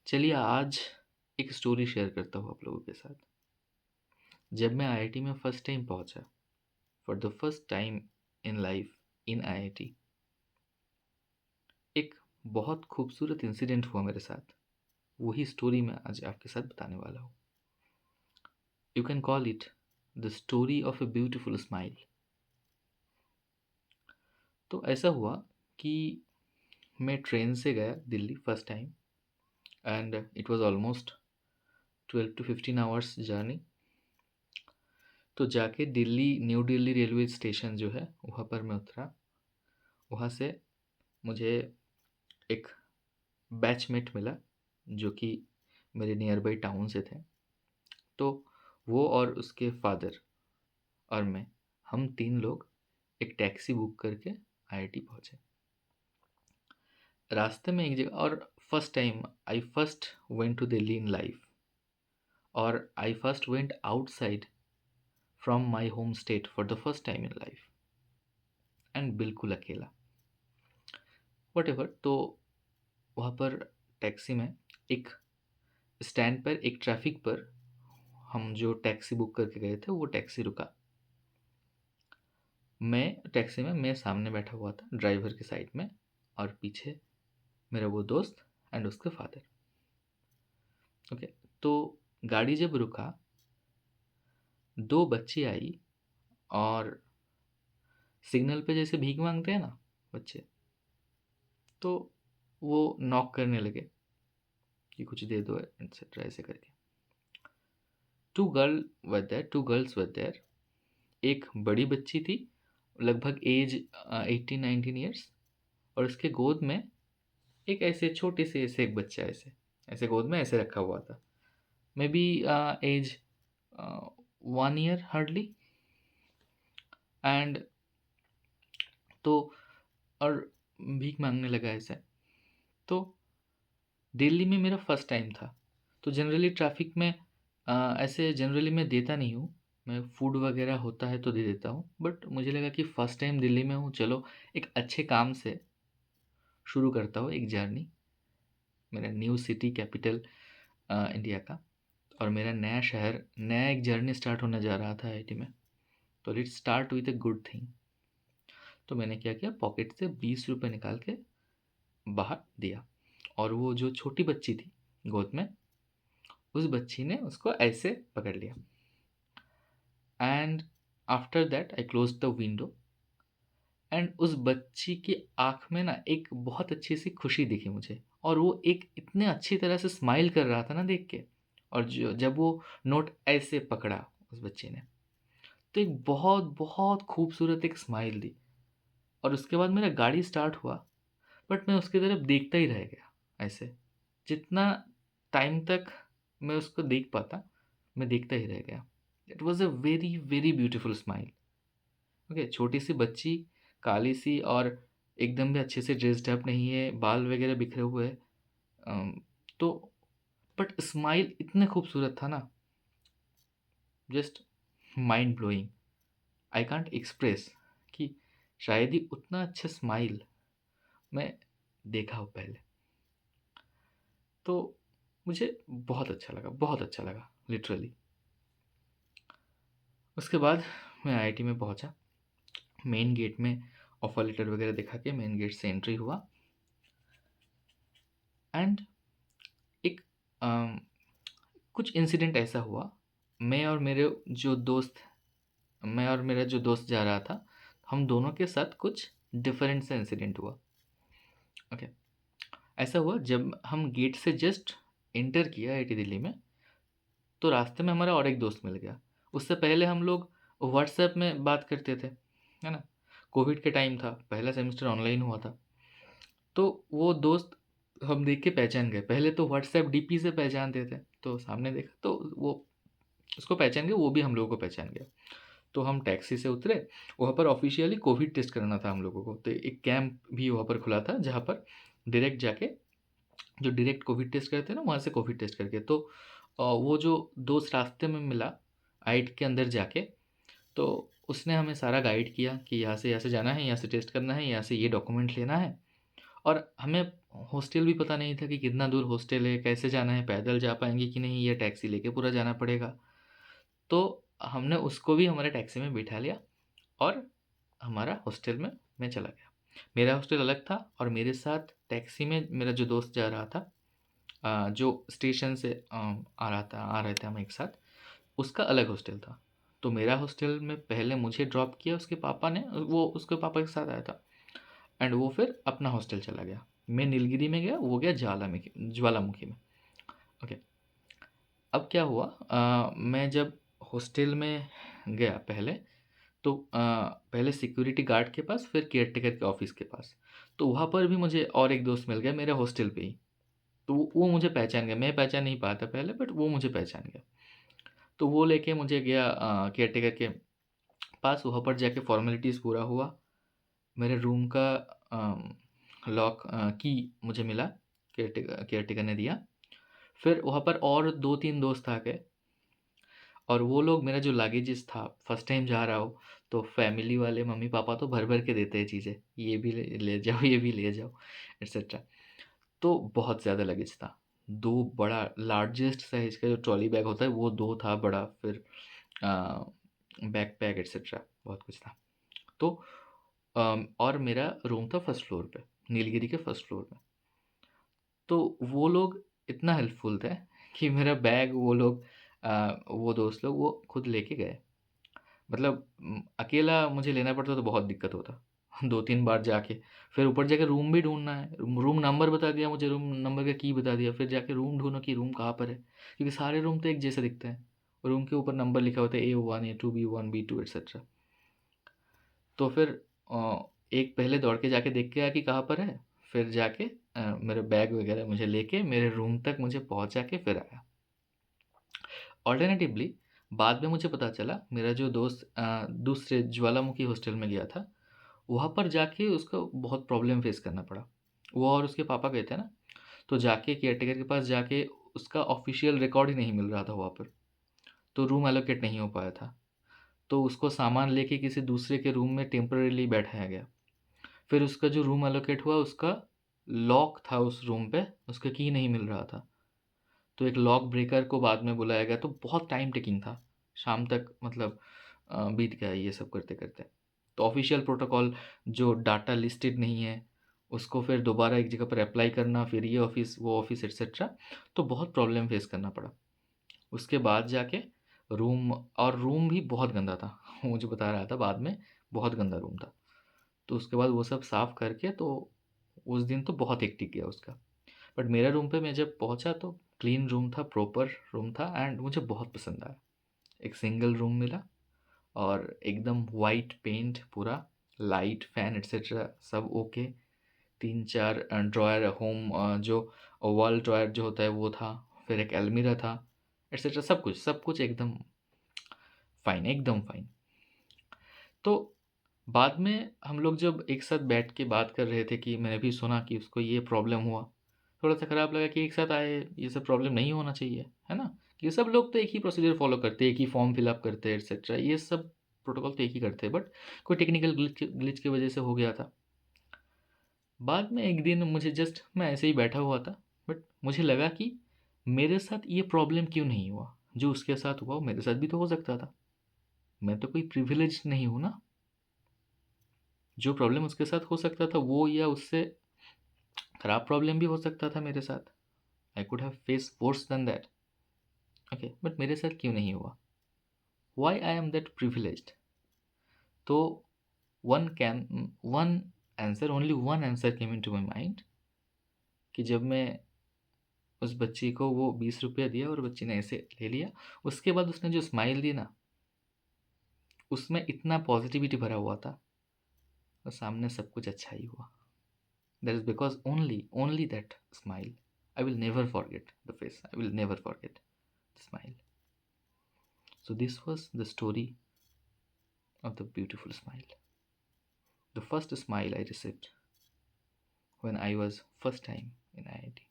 चलिए आज एक स्टोरी शेयर करता हूँ आप लोगों के साथ। जब मैं आईआईटी में फर्स्ट टाइम पहुँचा, for the first time in life in IIT, एक बहुत खूबसूरत इंसिडेंट हुआ मेरे साथ। वही स्टोरी मैं आज आपके साथ बताने वाला हूँ। You can call it the story of a beautiful smile. तो ऐसा हुआ कि मैं ट्रेन से गया Delhi first time, and it was almost 12 to 15 hours journey. तो जाके Delhi new Delhi railway station जो है वहाँ पर मैं उतरा। वहाँ से मुझे एक बैचमेट मिला जो कि मेरे नियर बाई टाउन से थे। तो वो और उसके फादर और मैं, हम तीन लोग एक टैक्सी बुक करके आईआईटी पहुँचे। रास्ते में एक जगह, और first time I first went to Delhi in life, और I first went outside from my home state for the first time in life, and बिल्कुल अकेला। Whatever. तो वहाँ पर टैक्सी में एक स्टैंड पर, एक ट्रैफिक पर, हम जो टैक्सी बुक करके गए थे वो टैक्सी रुका। मैं टैक्सी में, मैं सामने बैठा हुआ था ड्राइवर के साइड में, और पीछे मेरा वो दोस्त एंड उसके फादर। ओके। तो गाड़ी जब रुका, दो बच्ची आई और सिग्नल पे जैसे भीख मांगते हैं ना बच्चे, तो वो नॉक करने लगे कि कुछ दे दो एटसेट्रा ऐसे करके। Two girls were there. एक बड़ी बच्ची थी, लगभग एज 18-19 ईयर्स, और उसके गोद में एक ऐसे छोटे से ऐसे एक बच्चा, ऐसे ऐसे गोद में ऐसे रखा हुआ था। Maybe age 1 year hardly. And तो और भीख मांगने लगा ऐसे। तो दिल्ली में मेरा फर्स्ट टाइम था। तो जनरली ट्रैफिक में ऐसे जनरली मैं देता नहीं हूँ। मैं फूड वगैरह होता है तो दे देता हूँ, बट मुझे लगा कि फ़र्स्ट टाइम दिल्ली में हूँ, चलो एक अच्छे काम से शुरू करता हूँ एक जर्नी, मेरा न्यू सिटी कैपिटल इंडिया का, और मेरा नया शहर, नया एक जर्नी स्टार्ट होने जा रहा था आईआईटी में। तो let's start with a good thing. तो मैंने क्या किया, पॉकेट से 20 रुपये निकाल के बाहर दिया, और वो जो छोटी बच्ची थी गोद में, उस बच्ची ने उसको ऐसे पकड़ लिया। And after that I close the window, and उस बच्ची की आँख में ना एक बहुत अच्छी सी खुशी दिखी मुझे, और वो एक इतने अच्छी तरह से स्माइल कर रहा था ना देख के। और जो जब वो नोट ऐसे पकड़ा उस बच्ची ने, तो एक बहुत बहुत खूबसूरत एक स्माइल दी। और उसके बाद मेरा गाड़ी स्टार्ट हुआ, बट मैं उसकी तरफ देखता ही रह गया ऐसे। जितना टाइम तक मैं उसको देख पाता, मैं देखता ही रह गया। It was a very very beautiful smile. Okay, छोटी सी बच्ची, काली सी, और एकदम भी अच्छे से ड्रेस्ड अप नहीं है, बाल वगैरह बिखरे हुए हैं। तो बट स्माइल इतने खूबसूरत था ना, just mind blowing. I can't express कि शायद ही उतना अच्छा स्माइल मैं देखा हो पहले। तो मुझे बहुत अच्छा लगा, बहुत अच्छा लगा लिटरली। उसके बाद मैं आईआईटी में पहुंचा। मेन गेट में ऑफर लेटर वगैरह दिखा के मेन गेट से एंट्री हुआ, एंड एक कुछ इंसिडेंट ऐसा हुआ। मैं और मेरे जो दोस्त मैं और मेरा जो दोस्त जा रहा था, हम दोनों के साथ कुछ डिफरेंट सा इंसिडेंट हुआ। ओके। ऐसा हुआ, जब हम गेट से जस्ट एंटर किया आईआईटी दिल्ली में, तो रास्ते में हमारा और एक दोस्त मिल गया। उससे पहले हम लोग व्हाट्सएप में बात करते थे, है ना। कोविड के टाइम था, पहला सेमेस्टर ऑनलाइन हुआ था। तो वो दोस्त हम देख के पहचान गए। पहले तो व्हाट्सएप डीपी से पहचानते थे, तो सामने देखा तो वो उसको पहचान गया, वो भी हम लोगों को पहचान गया। तो हम टैक्सी से उतरे। वहाँ पर ऑफिशियली कोविड टेस्ट कराना था हम लोगों को, तो एक कैंप भी वहाँ पर खुला था जहाँ पर डायरेक्ट जाके, जो डायरेक्ट कोविड टेस्ट करते हैं ना, वहाँ से कोविड टेस्ट करके। तो वो जो दोस्त रास्ते में मिला आइट के अंदर जाके, तो उसने हमें सारा गाइड किया कि यहाँ से जाना है, यहाँ से टेस्ट करना है, यहाँ से ये डॉक्यूमेंट लेना है। और हमें हॉस्टल भी पता नहीं था कि कितना दूर हॉस्टल है, कैसे जाना है, पैदल जा पाएँगे कि नहीं या टैक्सी लेके पूरा जाना पड़ेगा। तो हमने उसको भी हमारे टैक्सी में बिठा लिया और हमारा हॉस्टल में मैं चला गया। मेरा हॉस्टल अलग था और मेरे साथ टैक्सी में मेरा जो दोस्त जा रहा था, जो स्टेशन से आ रहे थे हम एक साथ, उसका अलग हॉस्टल था। तो मेरा हॉस्टल में पहले मुझे ड्रॉप किया उसके पापा ने, वो उसके पापा के साथ आया था एंड वो फिर अपना हॉस्टल चला गया। मैं नीलगिरी में गया, वो गया ज्वालामुखी में। ओके। अब क्या हुआ, मैं जब हॉस्टल में गया पहले, तो पहले सिक्योरिटी गार्ड के पास, फिर केयरटेकर के ऑफिस के पास। तो वहाँ पर भी मुझे और एक दोस्त मिल गया मेरे हॉस्टल पे ही। तो वो मुझे पहचान गया, मैं पहचान नहीं पाया था पहले, बट वो मुझे पहचान गया। तो वो लेके मुझे गया केयरटेकर के पास। वहाँ पर जाके फॉर्मेलिटीज़ पूरा हुआ। मेरे रूम का लॉक की मुझे मिला, केयरटेकर ने दिया। फिर वहाँ पर और 2-3 दोस्त आ गए और वो लोग, मेरा जो लगेजेस था, फर्स्ट टाइम जा रहा हो तो फैमिली वाले मम्मी-पापा तो भर-भर के देते हैं चीज़ें, ये भी ले ले जाओ, ये भी ले जाओ एटसेट्रा। तो बहुत ज़्यादा लगेज था। 2 बड़ा लार्जेस्ट साइज़ का जो ट्रॉली बैग होता है वो 2 था बड़ा, फिर अ, बैकपैक एटसेट्रा बहुत कुछ था। तो और मेरा रूम था फर्स्ट फ्लोर पे, नीलगिरी के फर्स्ट फ्लोर में। तो वो लोग इतना हेल्पफुल थे कि मेरा बैग वो लोग, वो दोस्त लोग वो खुद लेके गए। मतलब अकेला मुझे लेना पड़ता तो बहुत दिक्कत होता। 2-3 बार जाके, फिर ऊपर जाके रूम भी ढूँढना है। रूम नंबर बता दिया मुझे, रूम नंबर का की बता दिया, फिर जाके रूम ढूँढो कि रूम कहाँ पर है। क्योंकि सारे रूम तो एक जैसे दिखते हैं। रूम के ऊपर नंबर लिखा होता है A1, A2, B1, B2 etcetera. तो फिर एक पहले दौड़ के जाके देख के आया कि कहाँ पर है, फिर जाके मेरे बैग वगैरह मुझे लेके मेरे रूम तक मुझे पहुँचा के फिर आया। ऑल्टरनेटिवली बाद में मुझे पता चला, मेरा जो दोस्त दूसरे ज्वालामुखी हॉस्टल में गया था, वहाँ पर जाके उसको बहुत प्रॉब्लम फेस करना पड़ा। वो और उसके पापा गए थे ना, तो जाके केयरटेकर के पास जाके उसका ऑफिशियल रिकॉर्ड ही नहीं मिल रहा था वहाँ पर, तो रूम एलोकेट नहीं हो पाया था। तो उसको सामान लेके किसी दूसरे के रूम में टेम्परेरीली बैठाया गया। फिर उसका जो रूम एलोकेट हुआ, उसका लॉक था उस रूम पे, उसका की नहीं मिल रहा था। तो एक लॉक ब्रेकर को बाद में बुलाया गया, तो बहुत टाइम टेकिंग था। शाम तक मतलब बीत गया ये सब करते करते। तो ऑफिशियल प्रोटोकॉल, जो डाटा लिस्टेड नहीं है उसको फिर दोबारा एक जगह पर अप्लाई करना, फिर ये ऑफिस वो ऑफिस एटसेट्रा। तो बहुत प्रॉब्लम फेस करना पड़ा। उसके बाद जाके रूम, और रूम भी बहुत गंदा था। वो मुझे बता रहा था बाद में, बहुत गंदा रूम था। तो उसके बाद वो सब साफ़ करके, तो उस दिन तो बहुत हेक्टिक गया उसका। बट मेरा रूम पे मैं जब पहुंचा तो क्लीन रूम था, प्रॉपर रूम था एंड मुझे बहुत पसंद आया। एक सिंगल रूम मिला और एकदम वाइट पेंट पूरा, लाइट फैन एटसेट्रा सब ओके। 3-4 ड्रॉयर, होम जो वॉल ड्रॉयर जो होता है वो था, फिर एक अलमीरा था एटसेट्रा, सब कुछ एकदम फाइन, एकदम फाइन। तो बाद में हम लोग जब एक साथ बैठ के बात कर रहे थे कि मैंने भी सुना कि उसको ये प्रॉब्लम हुआ, थोड़ा सा ख़राब लगा कि एक साथ आए, ये सब प्रॉब्लम नहीं होना चाहिए, है ना? ये सब लोग तो एक ही प्रोसीजर फॉलो करते हैं, एक ही फॉर्म फिलअप करते हैं एटसेट्रा, ये सब प्रोटोकॉल तो एक ही करते हैं, बट कोई टेक्निकल ग्लिच की वजह से हो गया था। बाद में एक दिन मुझे जस्ट, मैं ऐसे ही बैठा हुआ था, बट मुझे लगा कि मेरे साथ ये प्रॉब्लम क्यों नहीं हुआ, जो उसके साथ हुआ वो मेरे साथ भी तो हो सकता था। मैं तो कोई प्रिविलेज नहीं हूँ ना। जो प्रॉब्लम उसके साथ हो सकता था वो, या उससे ख़राब प्रॉब्लम भी हो सकता था मेरे साथ। I could have face worse than that. Okay, but मेरे साथ क्यों नहीं हुआ? Why I am that privileged? तो one answer, only one answer came into my mind, कि जब मैं उस बच्ची को वो 20 रुपया दिया और बच्ची ने ऐसे ले लिया, उसके बाद उसने जो स्माइल दी ना, उसमें इतना पॉजिटिविटी भरा हुआ था, और सामने सब कुछ अच्छा ही हुआ। That is because only that smile. I will never forget the face. I will never forget the smile. So, this was the story of the beautiful smile. The first smile I received when I was first time in IIT.